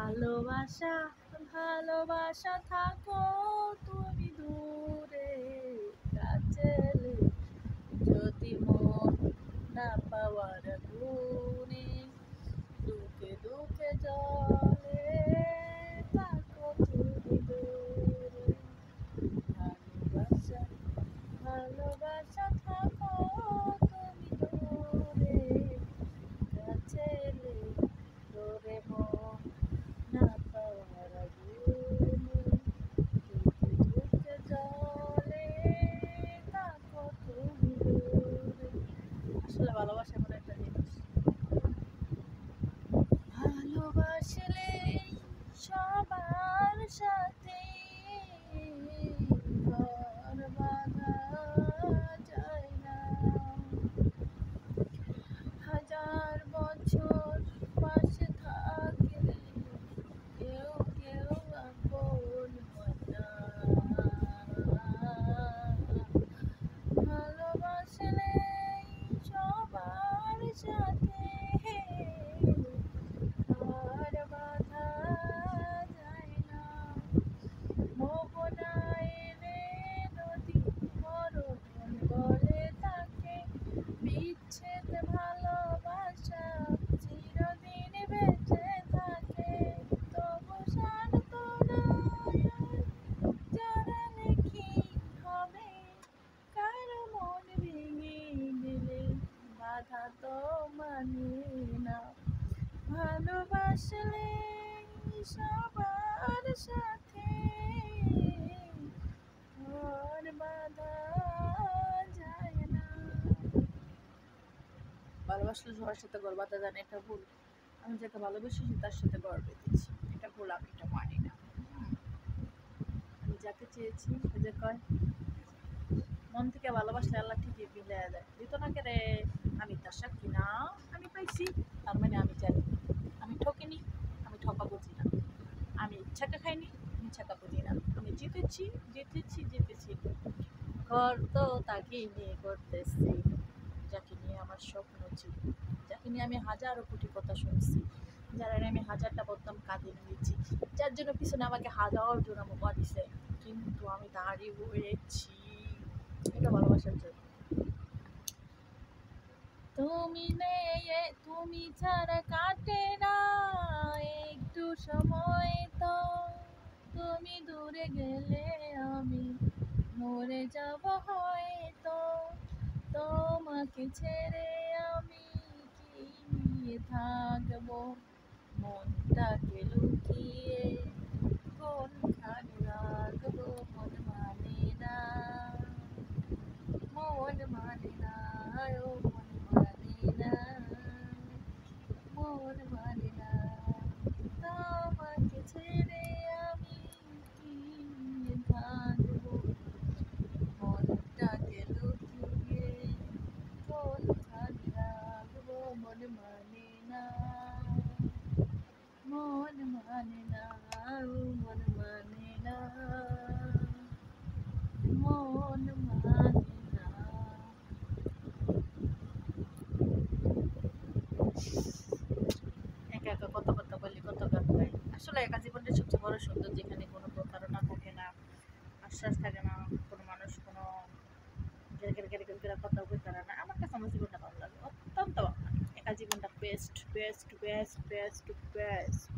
ভালোবাসা ভালোবাসা থাকো তুমি দূরে, কাছে এলে যদি মন না পাওয়ার গুণে দুঃখে দুঃখে জলে থাকো তুমি দূরে। ভালোবাসা ভালোবাসা থাকো তুমি দূরে, কাছে এলে তোরে মন না পাওয়ার গুণে দুঃখে দুঃখে জলে থাকো তুমি দূরে। আসলে ভালোবাসা এমন একটা জিনিস, ভালোবাসলে সবার সাথে ঘর বাঁধা যায় না। হাজার বছর পাশে থাকলে কেউ কেউ আপন হয় না। ভালোবাসলে সবার সাথে ঘর বাঁধা যায় না। মোহনায় রে নদী মরণ বলে তাকে, বিচ্ছেদ ভালোবাসা চিরদিন বেঁচে থাকে। তবু শান্ত নয় জানালে কি হবে, কারো মন ভেঙে দিলে বাধা তো মানে না। ভালোবাসলে সবার সাথে ঘর বাঁধা যায় না। ভালোবাসলে সবার সাথে ঘর বাঁধা যায় না, এটা ভুল। আমি যাকে ভালোবেসেছি তার সাথে ঘর বেঁধেছি, এটা ভুল, আমি এটা মানি না। আমি যাকে চেয়েছি সে যে কয় মন থেকে ভালোবাসলে আল্লাহ ঠিকই মিলিয়ে দেয়, দিত না কে রে। আমি তার সাক্ষী না, আমি পাইছি, তার মানে আমি জানি আমি ঠকিনি, আমি ঠকা বুঝি না। আমি ইচ্ছাকে খাইনি, ইচ্ছাকে বুঝি না। আমি জিতেছি জিতেছি জিতেছি। ঘর তো তাকেই নিয়ে করতেছি যাকে নিয়ে আমার স্বপ্ন ছিল, যাকে নিয়ে আমি হাজারো কোটি কথা শুনছি, যারা নিয়ে আমি হাজারটা বদনাম কাঁধে নিয়েছি, যার জন্য পিছনে আমাকে হাজার জন বোকা দিছে, কিন্তু আমি দাঁড়িয়ে হয়েছি। এটা ভালোবাসার জন্য। তুমি নেই তুমি ছাড়া কাটে না একটু সময় তো, তুমি দূরে গেলে আমি মরে যাব হয়তো। তোমাকে ছেড়ে আমি কি নিয়ে থাকবো, মনটাকে লুকিয়ে কোনখানে রাখবো। মন মানে না, মন মানে না, ও মন মানে না, মন মানে না। তোমাকে ছেড়ে আমি কি নিয়ে থাকবো, মনটাকে লুকিয়ে কোনখানে রাখবো। মন মানে না, মন মানে না, ও মন মানে না, মন মানে না। একা একা কত কথা বলি, কত গান গাই। আসলে একা জীবনটা সবচেয়ে বড় সুন্দর, যেখানে কোনো প্রতারণা থাকে না, আশ্বাস থাকে না, কোনো মানুষ কোনো কথা বলতে পারে না। আমার কাছে আমার জীবনটা ভালো লাগে, অত্যন্ত ভালো লাগে। একা জীবনটা best best best best best.